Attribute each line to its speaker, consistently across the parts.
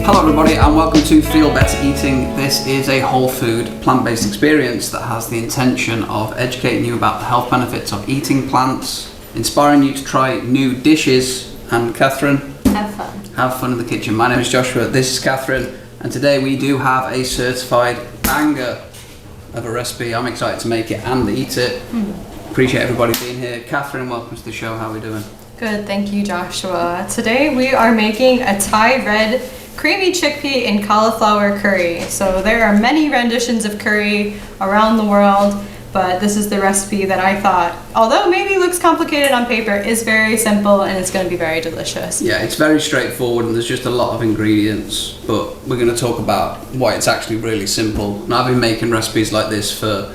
Speaker 1: Hello everybody and welcome to Feel Better Eating. This is a whole food, plant-based experience that has the intention of educating you about the health benefits of eating plants, inspiring you to try new dishes, and Catherine, have fun in the kitchen. My name is Joshua, this is Catherine, and today we do have a certified banger of a recipe. I'm excited to make it and eat it. Appreciate everybody being here. Catherine, welcome to the show. How are we doing?
Speaker 2: Good, thank you, Joshua. Today we are making a Thai red creamy chickpea and cauliflower curry. So there are many renditions of curry around the world, but this is the recipe that I thought, although maybe looks complicated on paper, is very simple and it's going to be very delicious.
Speaker 1: Yeah, it's very straightforward and there's just a lot of ingredients, but we're going to talk about why it's actually really simple. And I've been making recipes like this for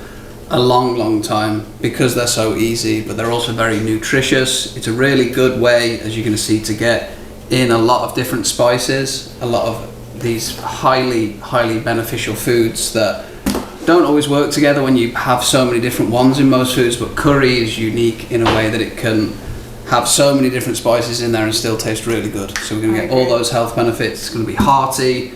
Speaker 1: a long time because they're so easy, but they're also very nutritious. It's a really good way, as you're going to see, to get in a lot of different spices, a lot of these highly beneficial foods that don't always work together when you have so many different ones in most foods, but curry is unique in a way that it can have so many different spices in there and still taste really good. So we're going to get all those health benefits. It's going to be hearty.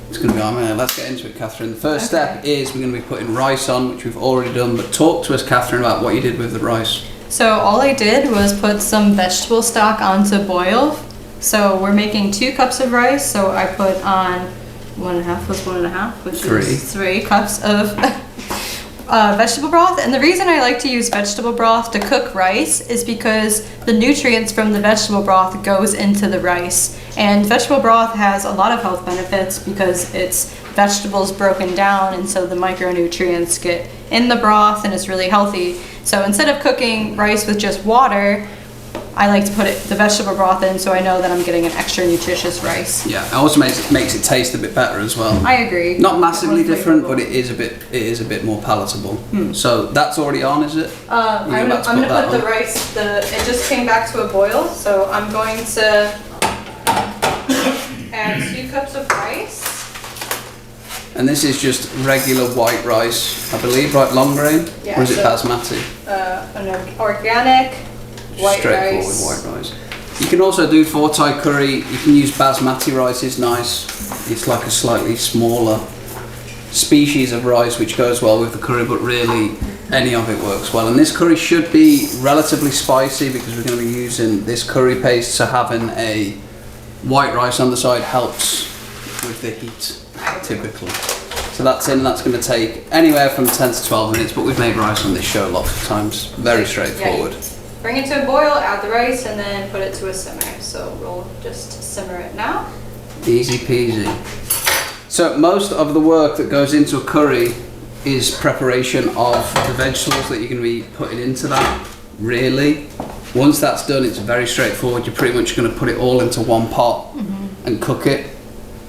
Speaker 1: It's going to be, let's get into it, Catherine. The first step is we're going to be putting rice on, which we've already done, but talk to us, Catherine, about what you did with the rice.
Speaker 2: So all I did was put some vegetable stock onto boil. So we're making 2 cups of rice, so I put on 1.5, which is 3 cups of vegetable broth. And the reason I like to use vegetable broth to cook rice is because the nutrients from the vegetable broth goes into the rice. And vegetable broth has a lot of health benefits because it's vegetables broken down, and so the micronutrients get in the broth and it's really healthy. So instead of cooking rice with just water, I like to put the vegetable broth in so I know that I'm getting an extra nutritious rice.
Speaker 1: Yeah, it also makes it taste a bit better as well.
Speaker 2: I agree.
Speaker 1: Not massively different, but it is a bit more palatable. So that's already on, is it?
Speaker 2: I'm gonna put the rice. It just came back to a boil, so I'm going to add 2 cups of rice.
Speaker 1: And this is just regular white rice, I believe, right? Long grain, or is it basmati?
Speaker 2: An organic.
Speaker 1: Straightforward white rice. You can also do for Thai curry, you can use basmati rice, is nice. It's like a slightly smaller species of rice which goes well with the curry, but really any of it works well. And this curry should be relatively spicy because we're going to be using this curry paste, so having a white rice on the side helps with the heat typically. So that's in, that's going to take anywhere from 10 to 12 minutes, but we've made rice on this show lots of times. Very straightforward.
Speaker 2: Yeah. Bring it to a boil, add the rice, and then put it to a simmer. So we'll just simmer it now.
Speaker 1: Easy peasy. So most of the work that goes into a curry is preparation of the vegetables that you're going to be putting into that, really. Once that's done, it's very straightforward. You're pretty much going to put it all into one pot and cook it.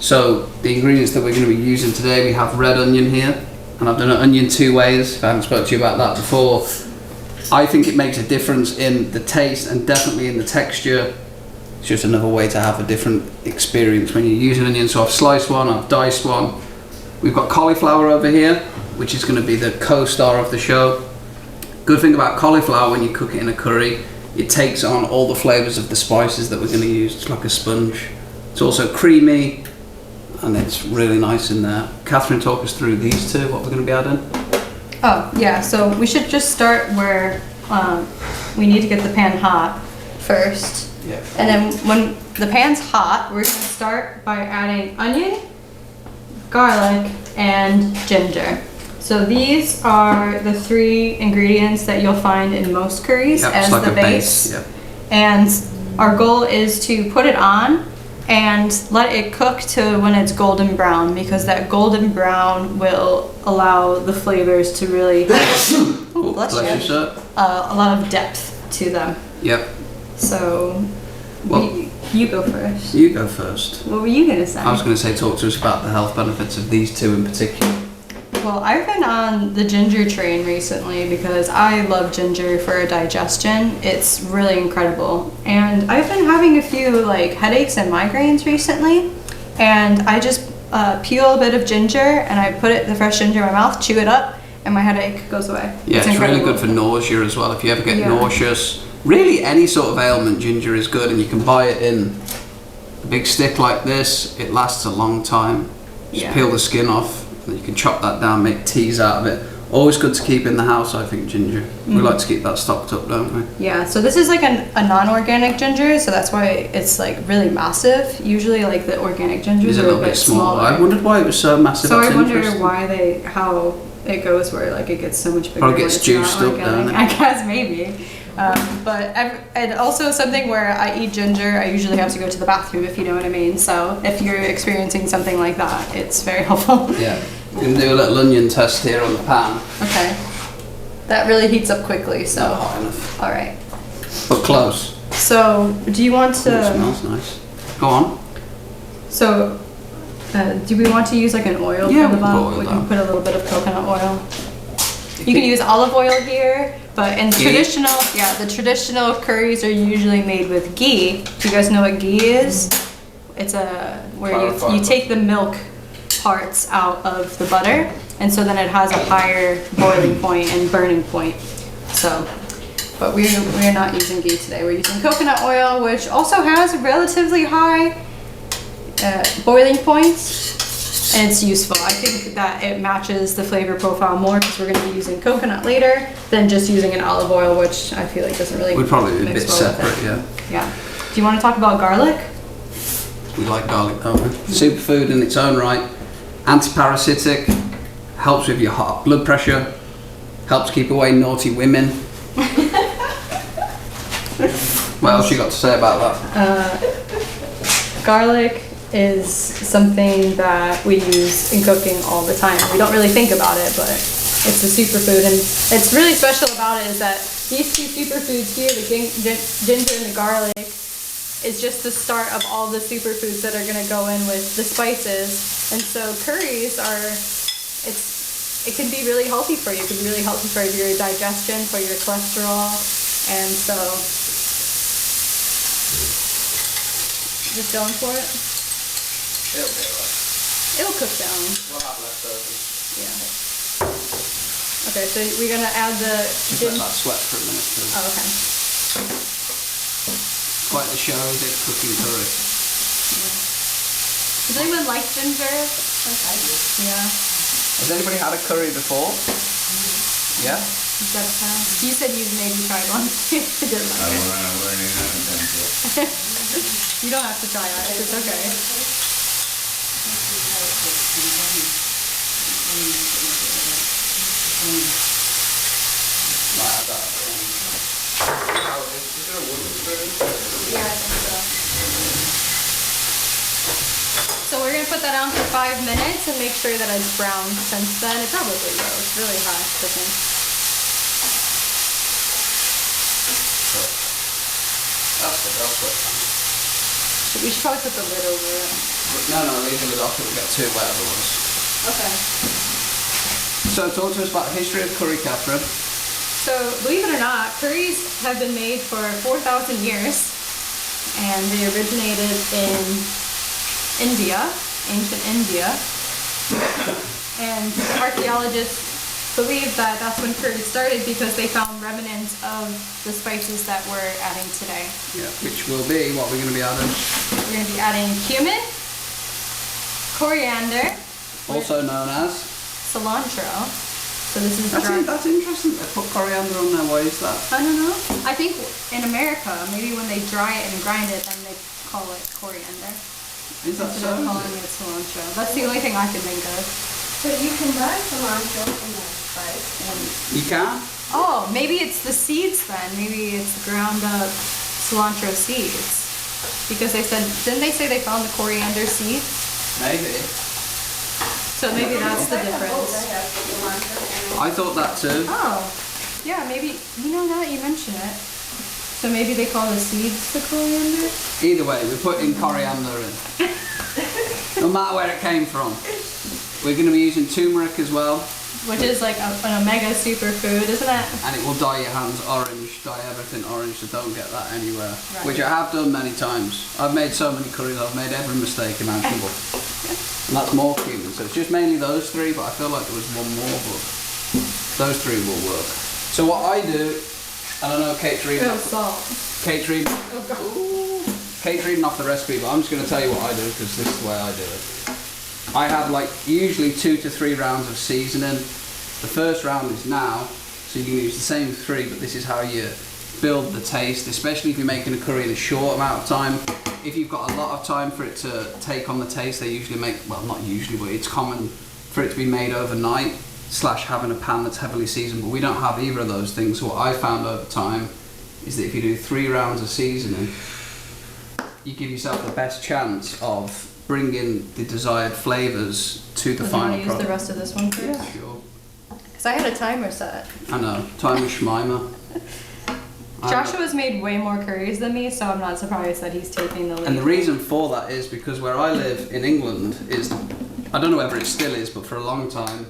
Speaker 1: So the ingredients that we're going to be using today, we have red onion here, and I've done an onion 2 ways, if I haven't spoken to you about that before. I think it makes a difference in the taste and definitely in the texture. It's just another way to have a different experience when you use an onion. So I've sliced one, I've diced one. We've got cauliflower over here, which is going to be the co-star of the show. Good thing about cauliflower when you cook it in a curry, it takes on all the flavors of the spices that we're going to use. It's like a sponge. It's also creamy and it's really nice in there. Catherine, talk us through these two, what we're going to be adding.
Speaker 2: Oh, yeah, so we should just start where we need to get the pan hot first.
Speaker 1: Yeah.
Speaker 2: And then when the pan's hot, we're going to start by adding onion, garlic, and ginger. So these are the 3 ingredients that you'll find in most curries as like the base. Yep. And our goal is to put it on and let it cook to when it's golden brown, because that golden brown will allow the flavors to really have a lot of depth to them.
Speaker 1: Yep.
Speaker 2: So you go first.
Speaker 1: You go first.
Speaker 2: What were you going to say?
Speaker 1: I was going to say talk to us about the health benefits of these 2 in particular.
Speaker 2: Well, I've been on the ginger train recently because I love ginger for digestion. It's really incredible. And I've been having a few headaches and migraines recently. And I just peel a bit of ginger and I put the fresh ginger in my mouth, chew it up, and my headache goes away.
Speaker 1: Yeah, it's really good for nausea as well. If you ever get nauseous, really any sort of ailment, ginger is good, and you can buy it in big stick like this, it lasts a long time. Just peel the skin off, and you can chop that down, make teas out of it. Always good to keep in the house, I think, ginger. We like to keep that stocked up, don't we?
Speaker 2: Yeah, so this is like a non-organic ginger, so that's why it's like really massive. Usually like the organic gingers are a little bit smaller.
Speaker 1: I wondered why it was so massive.
Speaker 2: So I wonder how it goes where like it gets so much bigger.
Speaker 1: Probably gets juiced up, doesn't it?
Speaker 2: I guess maybe. And also something where I eat ginger, I usually have to go to the bathroom, if you know what I mean. So if you're experiencing something like that, it's very helpful.
Speaker 1: Yeah. You can do a little onion test here on the pan.
Speaker 2: Okay. That really heats up quickly, so.
Speaker 1: Not hot enough.
Speaker 2: Alright.
Speaker 1: But close.
Speaker 2: So, do you want to...
Speaker 1: It smells nice. Go on.
Speaker 2: So, do we want to use like an oil?
Speaker 1: Yeah,
Speaker 2: we can put a little bit of coconut oil. You can use olive oil here, but in the traditional curries are usually made with ghee. Do you guys know what ghee is? It's where you take the milk parts out of the butter, and so then it has a higher boiling point and burning point. So, but we're not using ghee today. We're using coconut oil, which also has relatively high boiling points, and it's useful. I think that it matches the flavor profile more because we're going to be using coconut later than just using an olive oil, which I feel like doesn't really.
Speaker 1: Would probably be a
Speaker 2: mix
Speaker 1: bit
Speaker 2: well
Speaker 1: separate, yeah.
Speaker 2: Yeah. Do you want to talk about garlic?
Speaker 1: We like garlic, don't we? Superfood in its own right. Anti-parasitic, helps with your heart blood pressure, helps keep away naughty women. What else you got to say about that?
Speaker 2: Garlic is something that we use in cooking all the time. We don't really think about it, but it's a superfood, and what's really special about it is that these two superfoods here, the ginger and the garlic, is just the start of all the superfoods that are going to go in with the spices. And so curries it can be really healthy for you. It can be really healthy for your digestion, for your cholesterol, and so just going for it.
Speaker 1: It'll be alright.
Speaker 2: It'll cook down.
Speaker 1: We'll have leftovers.
Speaker 2: Yeah. Okay, so we're gonna add the
Speaker 1: Just let that sweat for a minute.
Speaker 2: Oh, okay.
Speaker 1: Quite the show, is it? Cooking curry.
Speaker 2: Yeah. Does anyone like ginger? Okay. Yeah.
Speaker 1: Has anybody had a curry before? Yeah?
Speaker 2: You said you maybe tried one. You didn't like it. You don't have to try it. It's okay. Yeah, I think so. So we're going to put that on for 5 minutes and make sure that it's browned since then. It probably will. It's really hot cooking.
Speaker 1: That's good.
Speaker 2: We should probably put the lid over it.
Speaker 1: No, leave the lid off. It'll get too wet otherwise.
Speaker 2: Okay.
Speaker 1: So talk to us about the history of curry, Catherine.
Speaker 2: So, believe it or not, curries have been made for 4,000 years, and they originated in India, ancient India, and archaeologists believe that that's when curry started because they found remnants of the spices that we're adding today.
Speaker 1: Yeah, which will be what we're going to be adding.
Speaker 2: We're going to be adding cumin, coriander,
Speaker 1: also known as
Speaker 2: cilantro. So this is
Speaker 1: that's interesting. They put coriander on there. Why is that?
Speaker 2: I don't know. I think in America, maybe when they dry it and grind it, then they call it coriander.
Speaker 1: Is that so?
Speaker 2: Instead of calling it cilantro. That's the only thing I can think of.
Speaker 3: So you can buy cilantro from that spice.
Speaker 1: You can?
Speaker 2: Oh, maybe it's the seeds then. Maybe it's ground up cilantro seeds. Because didn't they say they found the coriander seeds?
Speaker 1: Maybe.
Speaker 2: So maybe that's the difference.
Speaker 1: I thought that too.
Speaker 2: Oh, yeah, maybe, now that you mention it. So maybe they call the seeds the coriander?
Speaker 1: Either way, we're putting coriander in. No matter where it came from. We're going to be using turmeric as well.
Speaker 2: Which is like an omega superfood, isn't it?
Speaker 1: And it will dye your hands orange, dye everything orange, so don't get that anywhere.
Speaker 2: Right.
Speaker 1: Which I have done many times. I've made so many curries, I've made every mistake imaginable. And that's more cumin, so it's just mainly those three, but I feel like there was one more, but those three will work. So what I do, and I know Kate's reading.
Speaker 2: Oh, salt.
Speaker 1: Kate's reading.
Speaker 2: Oh, God.
Speaker 1: Ooh, Kate's reading off the recipe, but I'm just going to tell you what I do because this is the way I do it. I have like usually 2 to 3 rounds of seasoning. The first round is now, so you can use the same 3, but this is how you build the taste, especially if you're making a curry in a short amount of time. If you've got a lot of time for it to take on the taste, they usually make, well, not usually, but it's common for it to be made overnight, / having a pan that's heavily seasoned, but we don't have either of those things. So what I found over time is that if you do 3 rounds of seasoning, you give yourself the best chance of bringing the desired flavours to the final product.
Speaker 2: Do you want to use the rest of this one first?
Speaker 1: Yeah, sure.
Speaker 2: Because I had a timer set.
Speaker 1: I know, timer Shmima.
Speaker 2: Joshua's made way more curries than me, so I'm not surprised that he's taking the lead.
Speaker 1: And the reason for that is because where I live in England is, I don't know whether it still is, but for a long time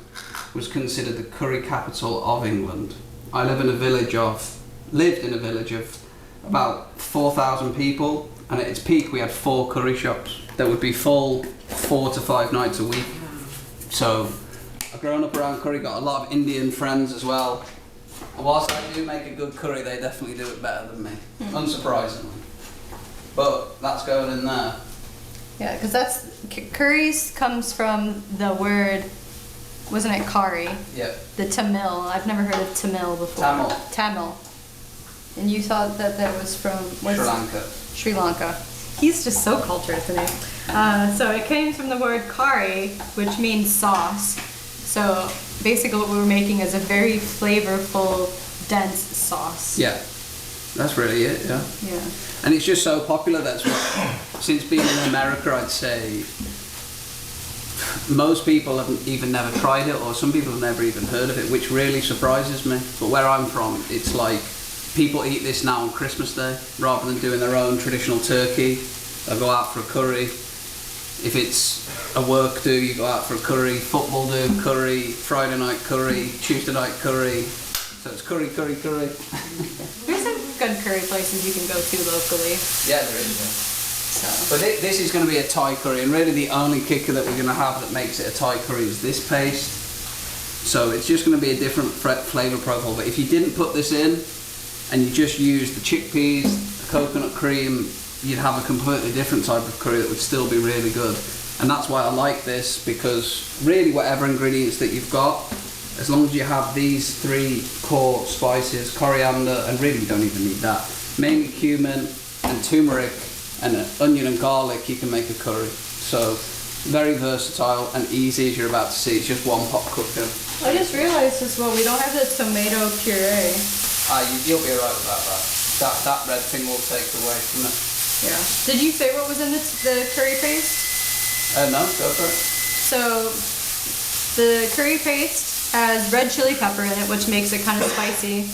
Speaker 1: was considered the curry capital of England. I lived in a village of about 4,000 people, and at its peak we had 4 curry shops that would be full 4 to 5 nights a week. So I've grown up around curry, got a lot of Indian friends as well. And whilst I do make a good curry, they definitely do it better than me, unsurprisingly. But that's going in there.
Speaker 2: Yeah, because curries comes from the word, wasn't it kari?
Speaker 1: Yeah.
Speaker 2: The Tamil. I've never heard of Tamil before. Tamil. And you thought that was from
Speaker 1: Sri Lanka.
Speaker 2: Sri Lanka. He's just so cultured, isn't he? So it came from the word kari, which means sauce. So basically what we were making is a very flavorful, dense sauce.
Speaker 1: Yeah, that's really it, yeah.
Speaker 2: Yeah.
Speaker 1: And it's just so popular, that's what, since being in America, I'd say most people have even never tried it, or some people have never even heard of it, which really surprises me. But where I'm from, it's like people eat this now on Christmas Day, rather than doing their own traditional turkey. They'll go out for a curry. If it's a work do, you go out for a curry. Football do, curry. Friday night curry. Tuesday night curry. So it's curry.
Speaker 2: There's some good curry places you can go to locally.
Speaker 1: Yeah, there is. Yeah.
Speaker 2: So.
Speaker 1: But this is going to be a Thai curry, and really the only kicker that we're going to have that makes it a Thai curry is this paste. So it's just going to be a different flavour profile. But if you didn't put this in, and you just used the chickpeas, the coconut cream, you'd have a completely different type of curry that would still be really good. And that's why I like this, because really whatever ingredients that you've got, as long as you have these 3 core spices, coriander, and really you don't even need that, mainly cumin and turmeric and onion and garlic, you can make a curry. So very versatile and easy, as you're about to see. It's just one pot cooker.
Speaker 2: I just realized as well, we don't have the tomato puree.
Speaker 1: You'll be alright without that. That red thing will take away from it.
Speaker 2: Yeah. Did you say what was in the curry paste?
Speaker 1: No, go for it.
Speaker 2: So the curry paste has red chili pepper in it, which makes it kind of spicy.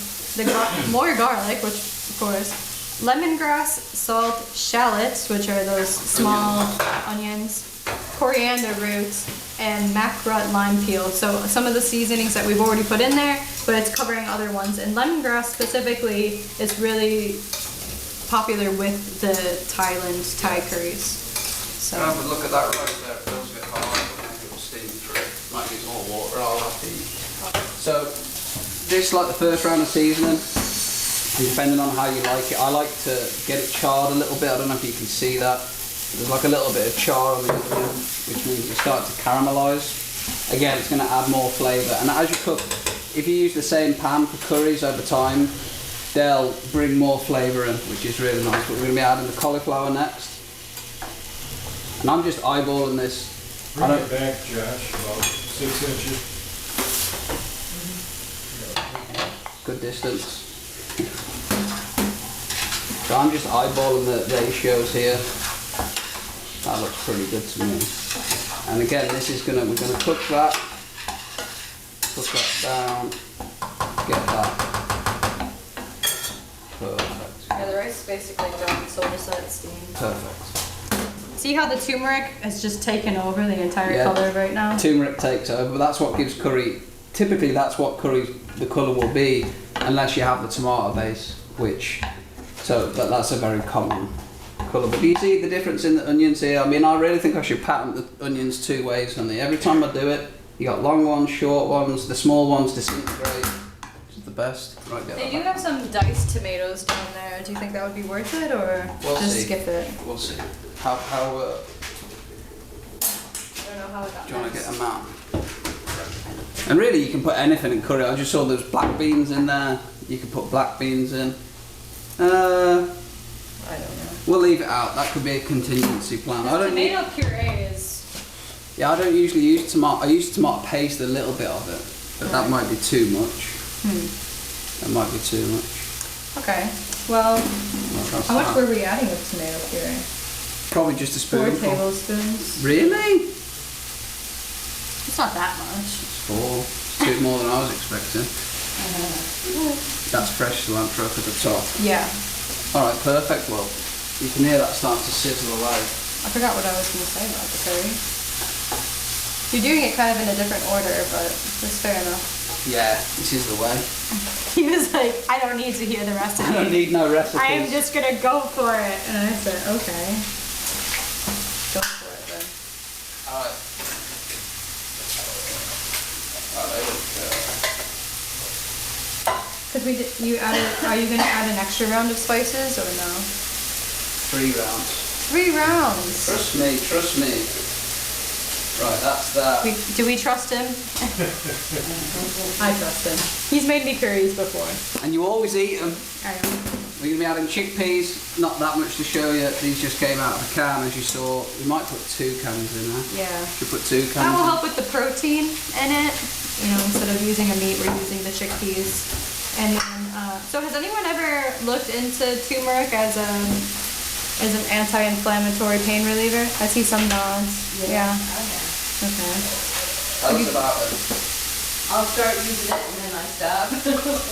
Speaker 2: More garlic, which of course. Lemongrass, salt, shallots, which are those small onions, coriander roots, and macrut lime peel. So some of the seasonings that we've already put in there, but it's covering other ones. And lemongrass specifically is really popular with the Thai curries. So
Speaker 1: have a look at that right there. It feels a bit hard, but maybe it will steam through. Might need more water. I'll have to eat. So this is like the first round of seasoning. And depending on how you like it, I like to get it charred a little bit. I don't know if you can see that. There's like a little bit of char on the onion, which means it starts to caramelise. Again, it's going to add more flavour. And as you cook, if you use the same pan for curries over time, they'll bring more flavour in, which is really nice. But we're going to be adding the cauliflower next. And I'm just eyeballing this.
Speaker 4: Bring it back, Josh, about 6 inches.
Speaker 1: Good distance. So I'm just eyeballing the ratios here. That looks pretty good to me. And again, we're gonna cook that down, get that. Perfect.
Speaker 2: yeah, the rice is basically done, so we'll just let it steam.
Speaker 1: Perfect.
Speaker 2: See how the turmeric has just taken over the entire colour right now?
Speaker 1: Turmeric takes over, but that's what gives curry, typically that's what curry, the colour will be, unless you have the tomato base, that's a very common colour. But do you see the difference in the onions here? I mean, I really think I should pattern the onions 2 ways, honey. Every time I do it, you got long ones, short ones, the small ones disintegrate, which is the best. Right, get
Speaker 2: They
Speaker 1: that
Speaker 2: do
Speaker 1: back.
Speaker 2: have some diced tomatoes down there. Do you think that would be worth it, or
Speaker 1: We'll
Speaker 2: just
Speaker 1: see.
Speaker 2: skip it?
Speaker 1: We'll see. How
Speaker 2: I don't know how it got
Speaker 1: do you want to
Speaker 2: mixed.
Speaker 1: get them out? And really, you can put anything in curry. I just saw there's black beans in there. You can put black beans in.
Speaker 2: I don't know.
Speaker 1: We'll leave it out. That could be a contingency plan. I don't.
Speaker 2: Tomato puree is.
Speaker 1: Yeah, I don't usually use tomato. I use tomato paste, a little bit of it, but that might be too much. That might be too much.
Speaker 2: Okay. Well,
Speaker 1: That's
Speaker 2: how much
Speaker 1: that.
Speaker 2: were we adding of tomato puree?
Speaker 1: Probably just a
Speaker 2: 4
Speaker 1: spoonful.
Speaker 2: tablespoons.
Speaker 1: Really?
Speaker 2: It's not that much.
Speaker 1: It's 4. It's 2 more than I was expecting. That's fresh cilantro at the top.
Speaker 2: Yeah.
Speaker 1: All right, perfect. Well, you can hear that starting to sizzle away.
Speaker 2: I forgot what I was going to say about the curry. You're doing it kind of in a different order, but that's fair enough.
Speaker 1: Yeah, this is the way.
Speaker 2: He was like, I don't need to hear the recipe.
Speaker 1: I don't need no recipes.
Speaker 2: I am just gonna go for it. And I said, okay. Go for it then.
Speaker 1: All right.
Speaker 2: Cause are you gonna add an extra round of spices or no?
Speaker 1: 3 rounds.
Speaker 2: 3 rounds.
Speaker 1: Trust me. Right, that's that.
Speaker 2: Do we trust him? I trust him. He's made me curries before.
Speaker 1: And you always eat them.
Speaker 2: I know.
Speaker 1: We're going to be adding chickpeas, not that much to show you. These just came out of a can, as you saw. We might put 2 cans in there.
Speaker 2: Yeah.
Speaker 1: Should put 2 cans
Speaker 2: That will
Speaker 1: in.
Speaker 2: help with the protein in it. You know, instead of using a meat, we're using the chickpeas. And then, so has anyone ever looked into turmeric as an anti-inflammatory pain reliever? I see some nods. Yeah. Okay.
Speaker 1: Tell us about it.
Speaker 3: I'll start using it and then I stop.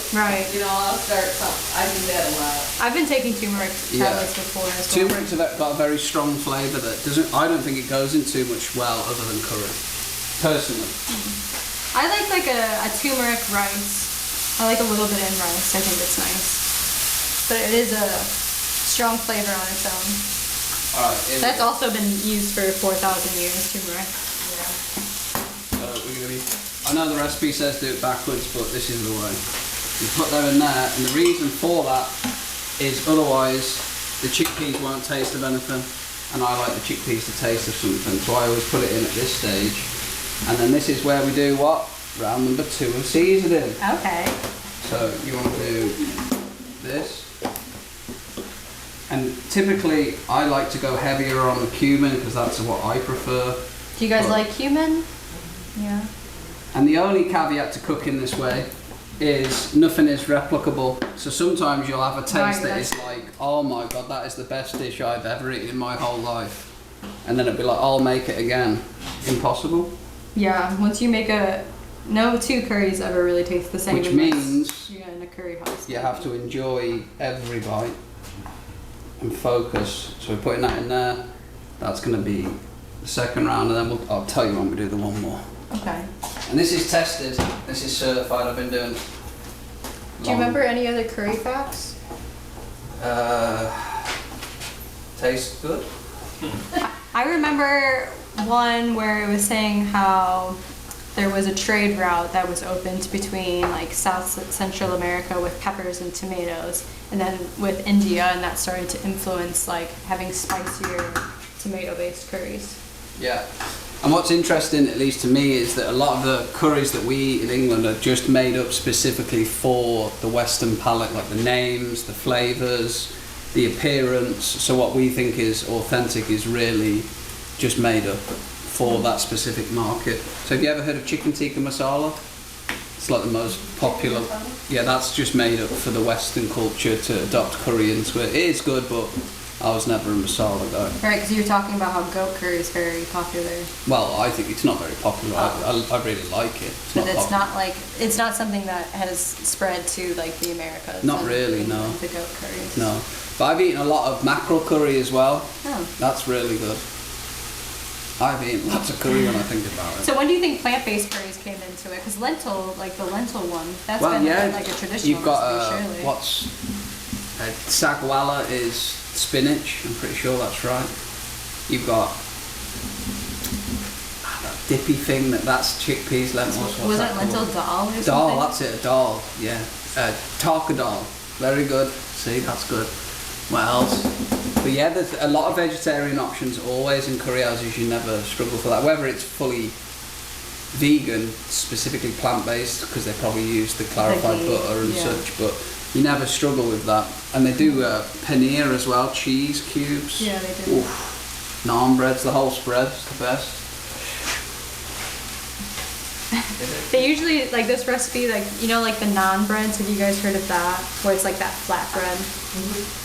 Speaker 2: Right.
Speaker 3: You know, I'll start something. I do that a lot.
Speaker 2: I've been taking turmeric tablets before as well.
Speaker 1: Turmeric's got a very strong flavour that doesn't. I don't think it goes in too much well other than curry. Personally.
Speaker 2: I like a turmeric rice. I like a little bit in rice. I think it's nice. But it is a strong flavor on its own.
Speaker 1: Alright.
Speaker 2: That's also been used for 4,000 years, turmeric.
Speaker 1: I know the recipe says do it backwards, but this is the way. You put them in there, and the reason for that is otherwise the chickpeas won't taste of anything, and I like the chickpeas to taste of something, so I always put it in at this stage. And then this is where we do what? Round number 2 of seasoning.
Speaker 2: Okay.
Speaker 1: So you want to do this. And typically I like to go heavier on the cumin because that's what I prefer.
Speaker 2: Do you guys
Speaker 1: But-
Speaker 2: like cumin? Yeah.
Speaker 1: And the only caveat to cooking this way is nothing is replicable. So sometimes you'll have a taste
Speaker 2: Right,
Speaker 1: that is like, oh my god, that is the best dish I've ever eaten in my whole life. And then it'll be like, I'll make it again. Impossible.
Speaker 2: Yeah, once you make no 2 curries ever really taste the same.
Speaker 1: Which
Speaker 2: unless
Speaker 1: means
Speaker 2: you're in a curry house.
Speaker 1: you have to enjoy every bite and focus. So we're putting that in there. That's going to be the second round, and then I'll tell you when we do the one more.
Speaker 2: Okay.
Speaker 1: And this is tested. This is certified. I've been doing.
Speaker 2: Do you remember any other curry facts?
Speaker 1: Tastes good.
Speaker 2: I remember one where it was saying how there was a trade route that was opened between like South Central America with peppers and tomatoes, and then with India, and that started to influence like having spicier tomato-based curries.
Speaker 1: Yeah. And what's interesting, at least to me, is that a lot of the curries that we eat in England are just made up specifically for the Western palate, like the names, the flavours, the appearance. So what we think is authentic is really just made up for that specific market. So have you ever heard of chicken tikka masala? It's like the most popular. Yeah, that's just made up for the Western culture to adopt curry into it. It is good, but I was never a masala guy.
Speaker 2: Right, because you were talking about how goat curry is very popular.
Speaker 1: Well, I think it's not very popular. I really like it.
Speaker 2: But it's not something that has spread to like the Americas.
Speaker 1: Not
Speaker 2: and
Speaker 1: really, no.
Speaker 2: The goat curries.
Speaker 1: No. But I've eaten a lot of mackerel curry as well.
Speaker 2: Oh.
Speaker 1: That's really good. I've eaten lots of curry when I think about it.
Speaker 2: So when do you think plant-based curries came into it? Because lentil, like the lentil one, that's
Speaker 1: Well,
Speaker 2: been
Speaker 1: yeah,
Speaker 2: like a traditional
Speaker 1: you've got
Speaker 2: recipe, surely.
Speaker 1: what's sagwala is spinach. I'm pretty sure that's right. You've got that dippy thing that's chickpeas, lentils.
Speaker 2: Was it lentil dal or something?
Speaker 1: Dal, that's it, a dal. Yeah. Tarkadal, very good. See, that's good. What else? But yeah, there's a lot of vegetarian options always in curry houses. You never struggle for that. Whether it's fully vegan, specifically plant-based, because they probably use the clarified
Speaker 2: ghee,
Speaker 1: butter and
Speaker 2: yeah.
Speaker 1: such, but you never struggle with that. And they do paneer as well, cheese cubes.
Speaker 2: Yeah, they do.
Speaker 1: Oof. Naan breads, the whole spread's the best.
Speaker 2: They usually, like this recipe, like, you know, like the naan breads, have you guys heard of that? Where it's like that flat bread?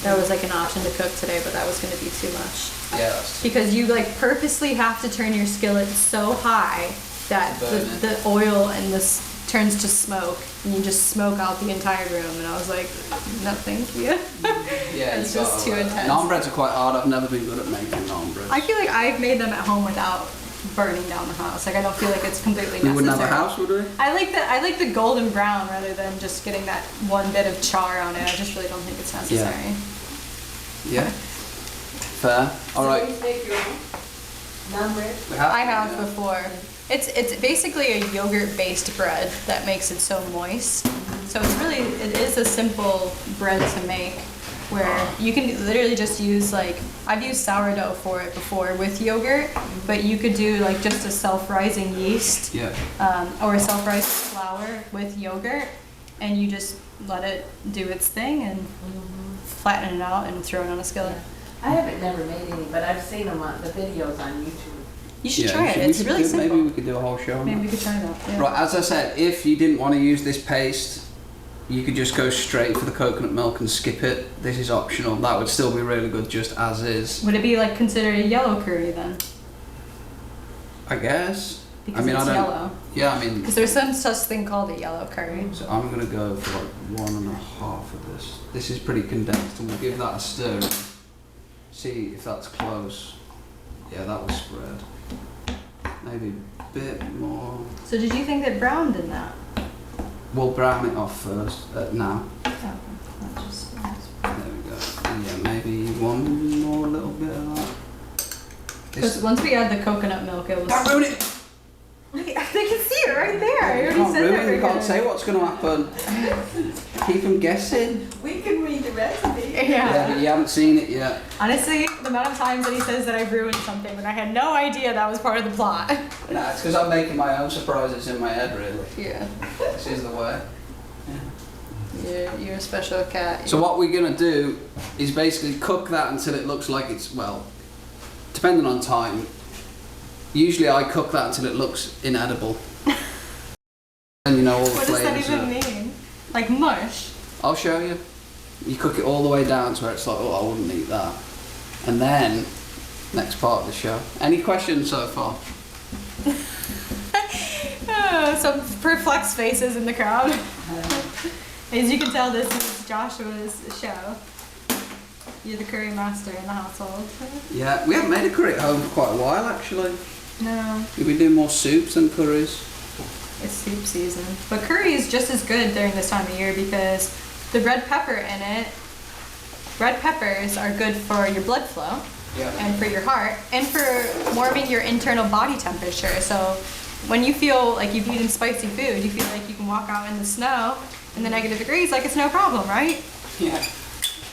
Speaker 2: That was like an option to cook today, but that was gonna be too much.
Speaker 1: Yeah, that's
Speaker 2: Because you like purposely have to turn your skillet so high that the oil and this turns to smoke, and you just smoke out the entire room. And I was like, no, thank you.
Speaker 1: yeah,
Speaker 2: It's just too intense.
Speaker 1: Naan breads are quite hard. I've never been good at making naan breads.
Speaker 2: I feel like I've made them at home without burning down the house. Like I don't feel like it's completely necessary.
Speaker 1: We wouldn't have a house, would we?
Speaker 2: I like the golden brown rather than just getting that one bit of char on it. I just really don't think it's necessary.
Speaker 1: Yeah. Fair. All right.
Speaker 3: So you make your own naan bread?
Speaker 2: I have before. It's basically a yogurt-based bread that makes it so moist. So it is a simple bread to make, where you can literally just use like, I've used sourdough for it before with yogurt, but you could do like just a self-rising yeast,
Speaker 1: Yeah.
Speaker 2: or a self-rising flour with yogurt, and you just let it do its thing and flatten it out and throw it on a skillet.
Speaker 3: I haven't never made any, but I've seen them on the videos on YouTube.
Speaker 2: You should
Speaker 1: Yeah,
Speaker 2: try it. It's really simple.
Speaker 1: Maybe we could do a whole show on
Speaker 2: Maybe
Speaker 1: that.
Speaker 2: we could try that. Yeah.
Speaker 1: Right, as I said, if you didn't want to use this paste, you could just go straight for the coconut milk and skip it. This is optional. That would still be really good just as is,
Speaker 2: Would it be like considered a yellow curry then?
Speaker 1: I guess.
Speaker 2: Because
Speaker 1: I mean,
Speaker 2: it's
Speaker 1: I don't.
Speaker 2: yellow.
Speaker 1: Yeah, I mean,
Speaker 2: Because there's some such thing called a yellow curry.
Speaker 1: so I'm gonna go for like 1.5 of this. This is pretty condensed, and we'll give that a stir. And see if that's close. Yeah, that was spread. Maybe a bit more.
Speaker 2: So did you think that brown did that?
Speaker 1: We'll brown it off first. Now.
Speaker 2: Oh, that just-
Speaker 1: There we go. Yeah, maybe one more little bit of that.
Speaker 2: Because once we add the coconut milk, it was.
Speaker 1: Don't ruin it!
Speaker 2: They can see it right there. I
Speaker 1: You
Speaker 2: already
Speaker 1: can't
Speaker 2: said
Speaker 1: ruin
Speaker 2: that.
Speaker 1: it. You can't say what's going to happen. Keep them guessing.
Speaker 3: We can read the recipe.
Speaker 1: Yeah,
Speaker 2: Yeah.
Speaker 1: but you haven't seen it yet.
Speaker 2: Honestly, the amount of times that he says that I've ruined something when I had no idea that was part of the plot.
Speaker 1: Nah, it's because I'm making my own surprises in my head, really.
Speaker 2: Yeah.
Speaker 1: This is the way.
Speaker 2: You're a special cat.
Speaker 1: So what we're going to do is basically cook that until it looks like it's, well, depending on time. Usually I cook that until it looks inedible. And you know all the
Speaker 2: What does that
Speaker 1: flavours
Speaker 2: even
Speaker 1: are-
Speaker 2: mean? Like mush?
Speaker 1: I'll show you. You cook it all the way down to where it's like, oh, I wouldn't eat that. And then, next part of the show. Any questions so far?
Speaker 2: Some perplexed faces in the crowd. As you can tell, this is Joshua's show. You're the curry master in the household.
Speaker 1: Yeah, we haven't made a curry at home for quite a while, actually.
Speaker 2: No,
Speaker 1: We've been doing more soups than curries.
Speaker 2: it's soup season. But curry is just as good during this time of year because the red pepper in it, red peppers are good for your blood flow
Speaker 1: Yeah.
Speaker 2: and for your heart and for warming your internal body temperature. So when you feel like you've eaten spicy food, you feel like you can walk out in the snow in the negative degrees like it's no problem, right?
Speaker 1: Yeah.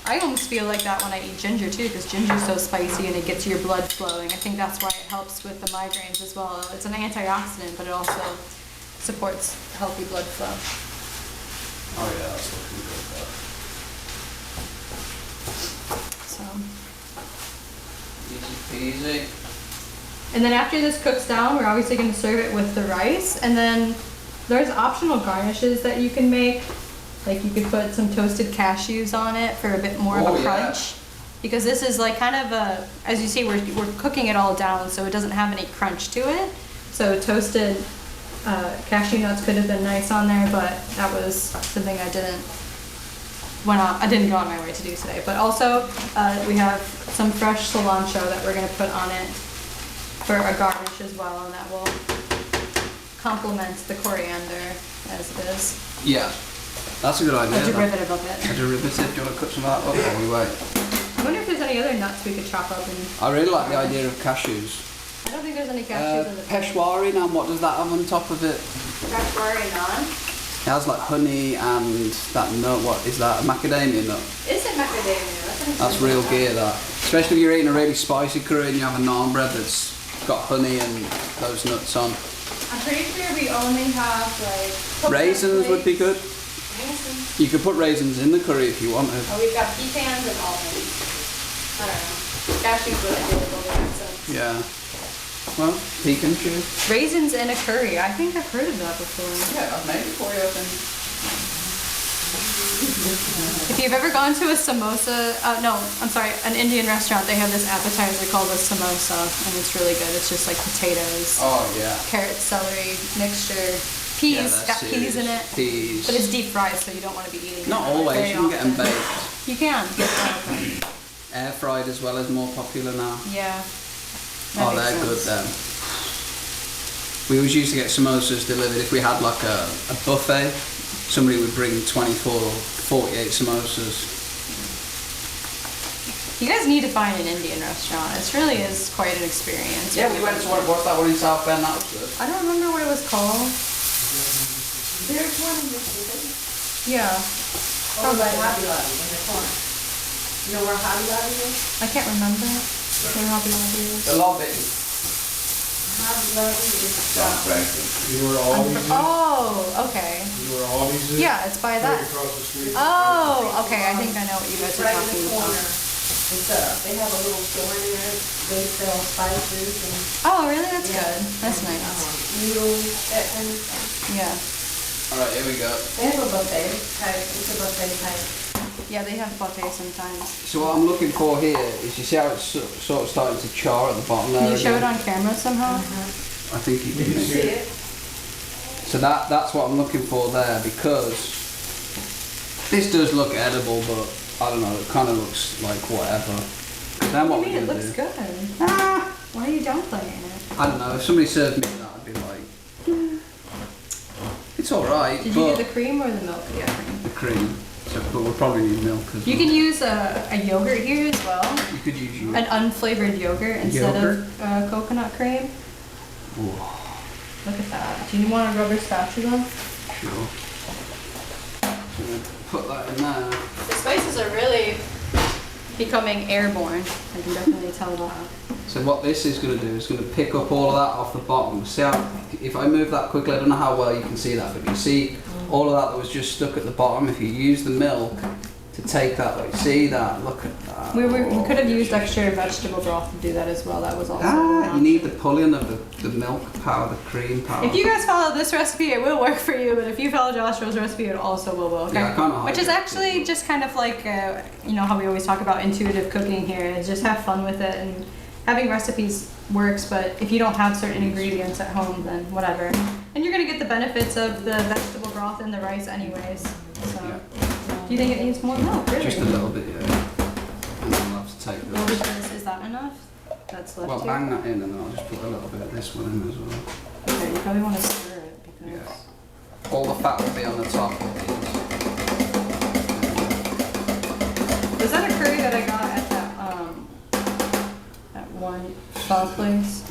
Speaker 2: I almost feel like that when I eat ginger too, because ginger's so spicy and it gets your blood flowing. I think that's why it helps with the migraines as well. It's an antioxidant, but it also supports healthy blood flow.
Speaker 1: Oh yeah, that's looking good.
Speaker 2: So,
Speaker 1: Easy peasy.
Speaker 2: and then after this cooks down, we're obviously going to serve it with the rice. And then there's optional garnishes that you can make. Like you could put some toasted cashews on it for a bit more of
Speaker 1: Oh,
Speaker 2: a
Speaker 1: yeah.
Speaker 2: crunch. Because this is like kind of a, as you see, we're cooking it all down, so it doesn't have any crunch to it. So toasted cashew nuts could have been nice on there, but that was something I didn't go on my way to do today. But also we have some fresh cilantro that we're gonna put on it for a garnish as well, and that will complement the coriander as it is.
Speaker 1: Yeah, that's a good idea.
Speaker 2: A derivative of it.
Speaker 1: A derivative. Do you want to cut some of that up while we wait?
Speaker 2: I wonder if there's any other nuts we could chop up and.
Speaker 1: I really like the idea of cashews.
Speaker 2: I don't think there's any cashews in the
Speaker 1: Peshwari naan, what does that have on top of it?
Speaker 2: Peshwari naan.
Speaker 1: It has like honey and that nut. What is that? A macadamia nut.
Speaker 2: Is it macadamia?
Speaker 1: That's real gear. That, especially if you're eating a really spicy curry and you have a naan bread that's got honey and those nuts on.
Speaker 2: I'm pretty sure we only have like
Speaker 1: Raisins would be good.
Speaker 2: Raisins.
Speaker 1: You could put raisins in the curry if you wanted.
Speaker 2: Oh, we've got pecans and almonds. I don't know. Cashew's really good with all the accents.
Speaker 1: Yeah. Well, pecan juice.
Speaker 2: Raisins in a curry. I think I've heard of that before.
Speaker 1: Yeah, I've made it for you, I think.
Speaker 2: If you've ever gone to a samosa, an Indian restaurant, they have this appetizer called a samosa, and it's really good. It's just like potatoes,
Speaker 1: Oh, yeah.
Speaker 2: carrots, celery, mixture, peas,
Speaker 1: Yeah,
Speaker 2: got peas in it.
Speaker 1: Peas.
Speaker 2: But it's deep fried, so you don't want to be eating
Speaker 1: Not
Speaker 2: it
Speaker 1: always,
Speaker 2: very
Speaker 1: you can get them
Speaker 2: often.
Speaker 1: baked.
Speaker 2: You can. Oh, okay.
Speaker 1: Air fried as well is more popular now.
Speaker 2: Yeah.
Speaker 1: Oh, they're good then. We always used to get samosas delivered if we had like a buffet. Somebody would bring 24 or 48 samosas.
Speaker 2: You guys need to find an Indian restaurant. It really is quite an experience.
Speaker 1: Yeah, we went to what's that one in South Bend? That was good.
Speaker 2: I don't remember what it was called.
Speaker 3: There's one in Mississippi.
Speaker 2: Yeah.
Speaker 3: Over by Hobby Lobby in the corner. You know where Hobby Lobby is?
Speaker 2: I can't remember where Hobby Lobby is.
Speaker 1: The lobby.
Speaker 3: Hobby Lobby is.
Speaker 4: You were Aldi's?
Speaker 2: Oh, okay.
Speaker 4: You were Aldi's?
Speaker 2: Yeah, it's by
Speaker 4: Right
Speaker 2: that.
Speaker 4: across the street.
Speaker 2: Oh, okay. I think I know what you guys
Speaker 3: It's
Speaker 2: are
Speaker 3: right in
Speaker 2: talking
Speaker 3: the corner.
Speaker 2: about.
Speaker 3: It's they have a little store in there. They sell spices and
Speaker 2: Oh, really? That's good. That's nice.
Speaker 3: noodles, that kind of stuff.
Speaker 2: Yeah.
Speaker 1: Alright, here we go.
Speaker 3: They have a buffet type. It's a buffet type.
Speaker 2: Yeah, they have buffets sometimes.
Speaker 1: So what I'm looking for here is, you see how it's sort of starting to char at the bottom there?
Speaker 2: Can you show it
Speaker 1: again?
Speaker 2: on camera somehow?
Speaker 1: I think you
Speaker 4: You
Speaker 1: can.
Speaker 4: can see it.
Speaker 1: So that's what I'm looking for there, because this does look edible, but I don't know, it kind of looks like whatever. Then what
Speaker 2: I
Speaker 1: we're
Speaker 2: mean, it
Speaker 1: gonna
Speaker 2: looks
Speaker 1: do?
Speaker 2: good. Why are you downplaying it?
Speaker 1: I don't know, if somebody served me that, I'd be like, it's alright,
Speaker 2: Did you
Speaker 1: but
Speaker 2: do the cream or the milk? Yeah, cream.
Speaker 1: the cream. So, but we'll probably need milk as well.
Speaker 2: You can use a yogurt here as well.
Speaker 1: You could use your...
Speaker 2: An unflavored yogurt instead of coconut cream.
Speaker 1: Whoa,
Speaker 2: Look at that. Do you want a rubber spatula?
Speaker 1: sure. So I'm gonna put that in there.
Speaker 2: The spices are really becoming airborne. I can definitely tell that.
Speaker 1: So what this is going to do is going to pick up all of that off the bottom. See how, if I move that quickly, I don't know how well you can see that, but you see all of that was just stuck at the bottom. If you use the milk to take that away, see that? Look at that.
Speaker 2: We could have used extra vegetable broth to do that as well. That was also.
Speaker 1: You need the pulling of the milk power, the cream power.
Speaker 2: If you guys follow this recipe, it will work for you. But if you follow Joshua's recipe, it also will work.
Speaker 1: Yeah, I kinda
Speaker 2: Which is
Speaker 1: hijacked
Speaker 2: actually just kind of like you know how we always talk about intuitive cooking here. Is just have fun with it, and having recipes works. But if you don't have certain ingredients at home, then whatever. And you're gonna get the benefits of the vegetable broth and the rice anyways. So,
Speaker 1: Yeah.
Speaker 2: do you think it needs more milk? Really?
Speaker 1: Just a little bit, yeah. And then I'll have to take
Speaker 2: Well,
Speaker 1: this.
Speaker 2: because is that enough? That's left
Speaker 1: Well,
Speaker 2: here.
Speaker 1: bang that in, and then I'll just put a little bit of this one in as well.
Speaker 2: Okay, you probably want to stir it because.
Speaker 1: Yeah. All the fat will be on the top of these.
Speaker 2: Was that a curry that I got at that one pho place?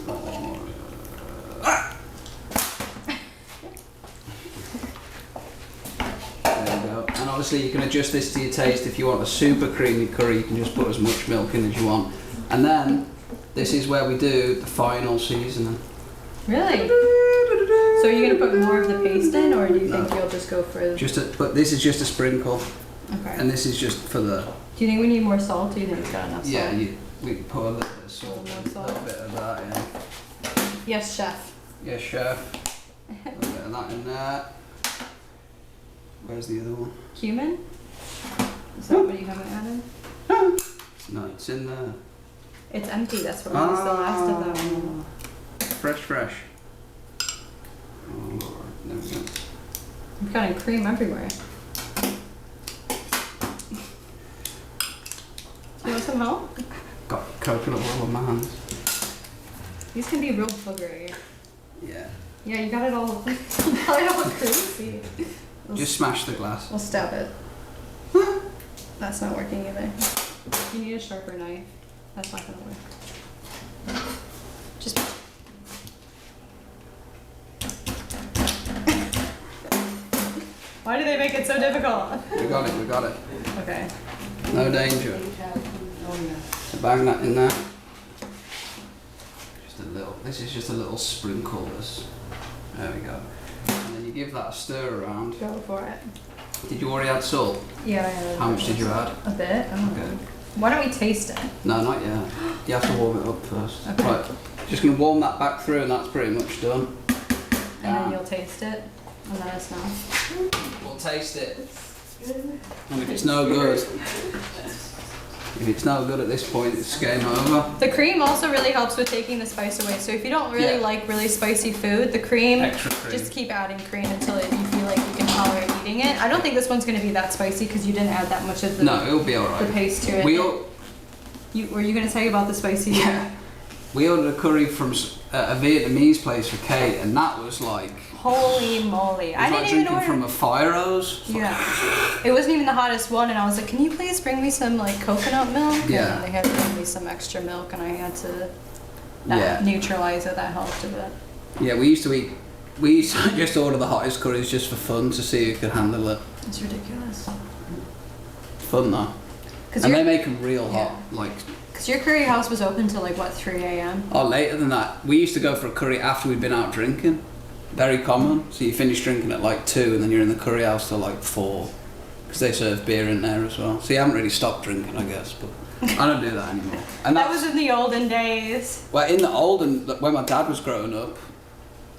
Speaker 1: There you go. And obviously you can adjust this to your taste. If you want a super creamy curry, you can just put as much milk in as you want. And then this is where we do the final seasoning.
Speaker 2: Really? So are you gonna put more of the paste in, or do you think you'll just go for?
Speaker 1: But this is just a sprinkle,
Speaker 2: Okay.
Speaker 1: and this is just for the.
Speaker 2: Do you think we need more salt? Do you think it's got enough salt?
Speaker 1: Yeah, we can put a little bit of salt,
Speaker 2: A little
Speaker 1: a
Speaker 2: salt.
Speaker 1: little bit of that in.
Speaker 2: Yes, chef.
Speaker 1: Yeah, chef. A little bit of that in there. Where's the other one?
Speaker 2: Cumin? Is that what you haven't added?
Speaker 1: No, it's in there.
Speaker 2: It's empty. That's what was the last of them.
Speaker 1: Fresh. Oh, there we go.
Speaker 2: You've got cream everywhere. Do you want some help?
Speaker 1: Got coconut all on my hands.
Speaker 2: These can be real boogery.
Speaker 1: Yeah.
Speaker 2: Yeah, you got it all. You got it all crazy.
Speaker 1: Just smash the glass.
Speaker 2: We'll stab it. That's not working either. You need a sharper knife. That's not gonna work. Just. they make it so difficult?
Speaker 1: We got it.
Speaker 2: Okay.
Speaker 1: No danger. So bang that in there. Just a little, this is just a little sprinkle. There we go. And then you give that a stir around.
Speaker 2: Go for it.
Speaker 1: Did you already add salt?
Speaker 2: Yeah, I have.
Speaker 1: How much did you add?
Speaker 2: A bit.
Speaker 1: Okay.
Speaker 2: Why don't we taste it?
Speaker 1: No, not yet. You have to warm it up first.
Speaker 2: Okay.
Speaker 1: Right. Just going to warm that back through and that's pretty much done.
Speaker 2: And then you'll taste it and let us know.
Speaker 1: We'll taste it. And if it's no good, at this point, it's game over.
Speaker 2: The cream also really helps with taking the spice away. So if you don't really like really spicy food, the cream,
Speaker 1: Extra cream.
Speaker 2: just keep adding cream until you feel like you can tolerate eating it. I don't think this one's going to be that spicy because you didn't add that much of the,
Speaker 1: No, it'll be alright.
Speaker 2: the paste to it. Were you going to say about the spicy?
Speaker 1: Yeah. We ordered a curry from a Vietnamese place for Kate, and that was like...
Speaker 2: Holy moly. I didn't even order...
Speaker 1: from a fire hose.
Speaker 2: Yeah. It wasn't even the hottest one, and I was like, can you please bring me some like coconut milk?
Speaker 1: Yeah.
Speaker 2: And they had to bring me some extra milk, and I had to neutralize it. That helped a bit.
Speaker 1: Yeah, we used to just order the hottest curries just for fun to see who could handle it.
Speaker 2: It's ridiculous.
Speaker 1: Fun though. And they make them real hot, like...
Speaker 2: Because your curry house was open till like what, 3 a.m.?
Speaker 1: Oh, later than that. We used to go for a curry after we'd been out drinking. Very common. So you finish drinking at like 2 and then you're in the curry house till like 4. Because they serve beer in there as well. So you haven't really stopped drinking, I guess. But I don't do that anymore. And
Speaker 2: that was in the olden days.
Speaker 1: Well, in the olden, when my dad was growing up,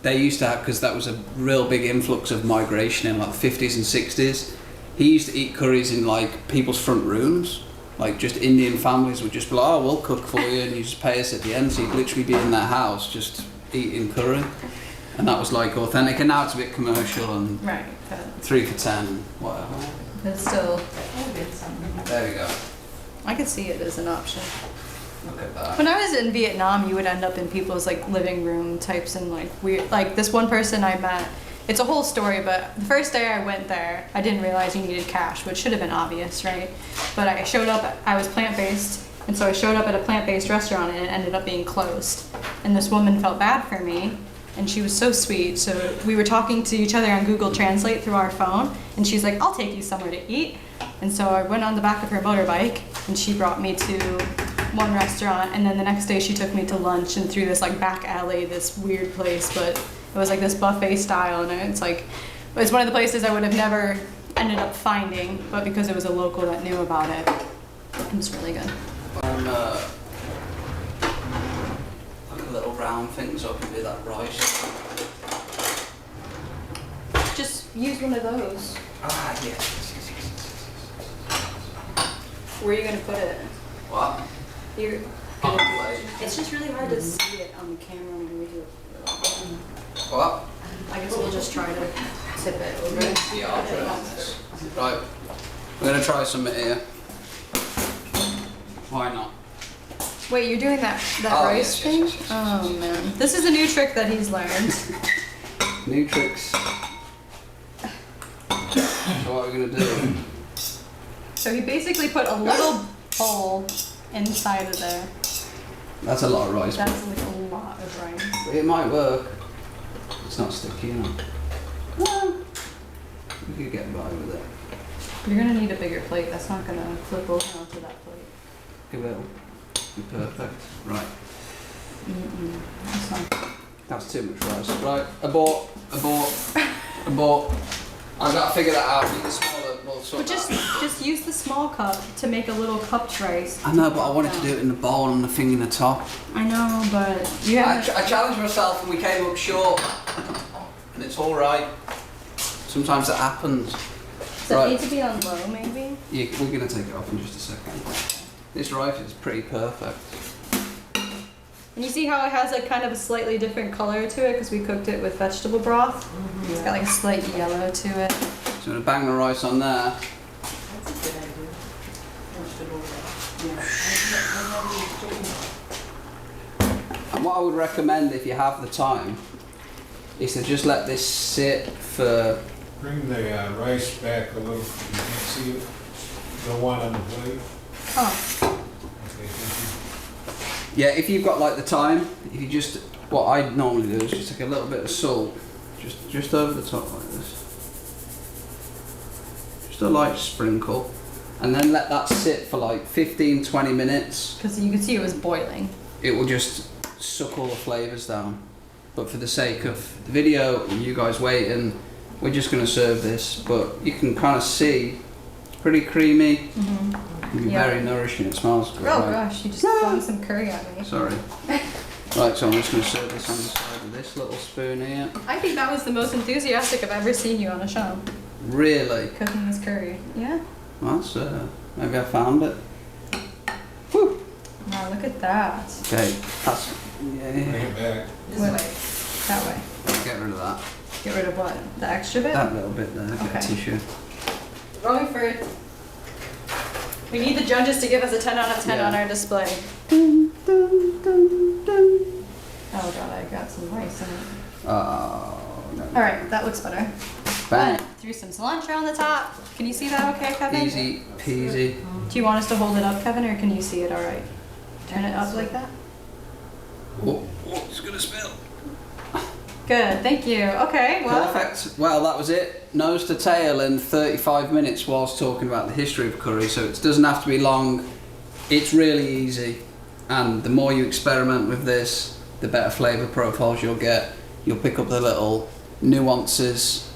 Speaker 1: they used to have, because that was a real big influx of migration in like the 50s and 60s. He used to eat curries in like people's front rooms. Like just Indian families would just be like, oh, we'll cook for you and you just pay us at the end. So you'd literally be in their house just eating curry. And that was like authentic. And now it's a bit commercial and 3 for 10, whatever.
Speaker 2: But still.
Speaker 1: There we go.
Speaker 2: I could see it as an option.
Speaker 1: Look at that.
Speaker 2: When I was in Vietnam, you would end up in people's like living room types and like weird, like this one person I met, it's a whole story, but the first day I went there, I didn't realize you needed cash, which should have been obvious, right? But I showed up, I was plant-based, and so I showed up at a plant-based restaurant and it ended up being closed. And this woman felt bad for me, and she was so sweet. So we were talking to each other on Google Translate through our phone, and she's like, I'll take you somewhere to eat. And so I went on the back of her motorbike, and she brought me to one restaurant, and then the next day she took me to lunch and through this like back alley, this weird place, but it was like this buffet style, and it's like, it's one of the places I would have never ended up finding, but because it was a local that knew about it, it was really good.
Speaker 1: Like a little round things up and do that rice.
Speaker 2: Just use one of those.
Speaker 1: Ah, yes.
Speaker 2: Where are you gonna put it?
Speaker 1: What?
Speaker 2: You're
Speaker 1: On the plate.
Speaker 2: It's just really hard to see it on the camera when we do it.
Speaker 1: What?
Speaker 2: I guess we'll just try to tip it over.
Speaker 1: Yeah, I'll put it on this. Right, we're gonna try some here. Why not?
Speaker 2: Wait, you're doing that
Speaker 1: Oh,
Speaker 2: rice
Speaker 1: yes,
Speaker 2: thing?
Speaker 1: yes, yes, yes.
Speaker 2: Oh man, this is a new trick that he's learned.
Speaker 1: New tricks. So what are we gonna do?
Speaker 2: So he basically put a little bowl inside of there.
Speaker 1: That's a lot of rice.
Speaker 2: That's like a lot of rice.
Speaker 1: It might work. It's not sticky enough. Well, we could get by with it.
Speaker 2: You're gonna need a bigger plate. That's not gonna flip over onto that plate.
Speaker 1: It will. Be perfect. Right.
Speaker 2: That's not.
Speaker 1: That's too much rice. Right. Abort. I've got to figure that out. Need the smaller. We'll sort
Speaker 2: But just use the small cup to make a little cupped rice.
Speaker 1: I know, but I wanted to do it in the bowl and the thing in the top.
Speaker 2: I know, but you have.
Speaker 1: I challenged myself and we came up short. And it's alright. Sometimes that happens.
Speaker 2: Does it need to be on low, maybe?
Speaker 1: Yeah, we're going to take it off in just a second. This rice is pretty perfect.
Speaker 2: And you see how it has like kind of a slightly different color to it because we cooked it with vegetable broth? Mm-hmm. It's got like a slight yellow to it.
Speaker 1: So I'm going to bang the rice on there.
Speaker 3: That's a good idea.
Speaker 1: And what I would recommend if you have the time is to just let this sit for...
Speaker 4: Bring the rice back a little, you can't see it. The one on the plate.
Speaker 2: Oh.
Speaker 4: Okay, thank
Speaker 1: Yeah, if you've got like the time, if you just... What I normally do is just take a little bit of salt, just over the top like this. just a light sprinkle, and then let that sit for like 15-20 minutes.
Speaker 2: Because you could see it was boiling.
Speaker 1: It will just suck all the flavours down. But for the sake of the video and you guys waiting, we're just going to serve this. But you can kind of see it's pretty creamy.
Speaker 2: Yeah.
Speaker 1: Very nourishing. It smells great.
Speaker 2: Oh gosh, you just flung some curry at me.
Speaker 1: Sorry. Right, so I'm just going to serve this on the side of this little spoon here.
Speaker 2: I think that was the most enthusiastic I've ever seen you on a show.
Speaker 1: Really?
Speaker 2: Cooking this curry. Yeah.
Speaker 1: Well, maybe I found it. Whew.
Speaker 2: Wow, look at that.
Speaker 1: Okay, that's...
Speaker 4: Bring
Speaker 1: Yeah.
Speaker 4: it back.
Speaker 3: This
Speaker 2: What?
Speaker 3: way.
Speaker 2: That way.
Speaker 1: Get rid of that.
Speaker 2: Get rid of what? The extra bit?
Speaker 1: That little bit there. Get
Speaker 2: Okay.
Speaker 1: a tissue.
Speaker 2: Going for it. We need the judges to give us a 10 out of 10
Speaker 1: Yeah.
Speaker 2: on our display.
Speaker 1: Dun, dun, dun, dun.
Speaker 2: Oh god, I got some rice in it.
Speaker 1: Oh, no.
Speaker 2: Alright, that looks better.
Speaker 1: Bang.
Speaker 2: Threw some cilantro on the top. Can you see that okay, Kevin?
Speaker 1: Easy peasy.
Speaker 2: Do you want us to hold it up, Kevin, or can you see it alright? Turn it up like that?
Speaker 1: Oh, it's gonna spill.
Speaker 2: Good, thank you. Okay, well.
Speaker 1: Perfect. Well, that was it. Nose to tail in 35 minutes whilst talking about the history of curry. So it doesn't have to be long. It's really easy. And the more you experiment with this, the better flavour profiles you'll get. You'll pick up the little nuances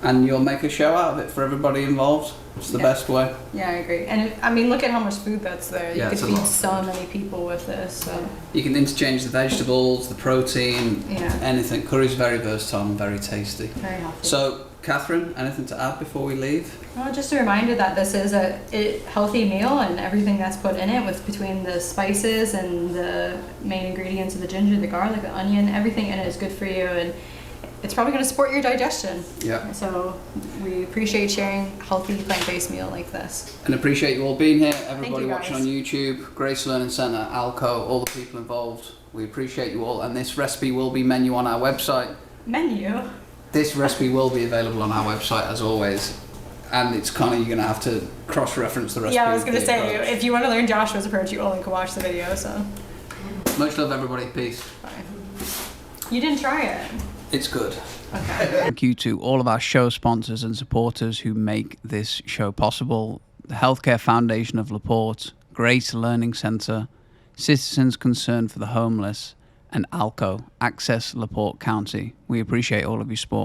Speaker 1: and you'll make a show out of it for everybody involved. It's the best way.
Speaker 2: Yeah, I agree. And I mean, look at how much food that's there. You
Speaker 1: Yeah,
Speaker 2: could
Speaker 1: it's a
Speaker 2: feed
Speaker 1: lot.
Speaker 2: so many people with this. So.
Speaker 1: You can interchange the vegetables, the protein,
Speaker 2: Yeah.
Speaker 1: anything. Curry's very versatile and very tasty.
Speaker 2: Very healthy.
Speaker 1: So, Catherine, anything to add before we leave?
Speaker 2: Well, just a reminder that this is a healthy meal, and everything that's put in it, with between the spices and the main ingredients of the ginger, the garlic, the onion, everything in it is good for you, and it's probably going to support your digestion.
Speaker 1: Yeah.
Speaker 2: So we appreciate sharing a healthy plant-based meal like this.
Speaker 1: And appreciate you all being here, everybody
Speaker 2: you,
Speaker 1: watching
Speaker 2: guys.
Speaker 1: on YouTube, Grace Learning Centre, Alco, all the people involved. We appreciate you all, and this recipe will be menu on our website.
Speaker 2: Menu.
Speaker 1: This recipe will be available on our website as always, and it's kind of, you're going to have to cross-reference the recipe.
Speaker 2: Yeah, I was going to
Speaker 1: with the
Speaker 2: say,
Speaker 1: approach.
Speaker 2: if you want to learn Joshua's approach, you only can watch the video. So.
Speaker 1: Much love, everybody. Peace.
Speaker 2: Bye. You didn't try it.
Speaker 1: It's good.
Speaker 2: Okay.
Speaker 1: Thank you to all of our show sponsors and supporters who make this show possible. The Healthcare Foundation of LaPorte, Grace Learning Centre, Citizens Concerned for the Homeless, and ALCO, Access LaPorte County. We appreciate all of your support.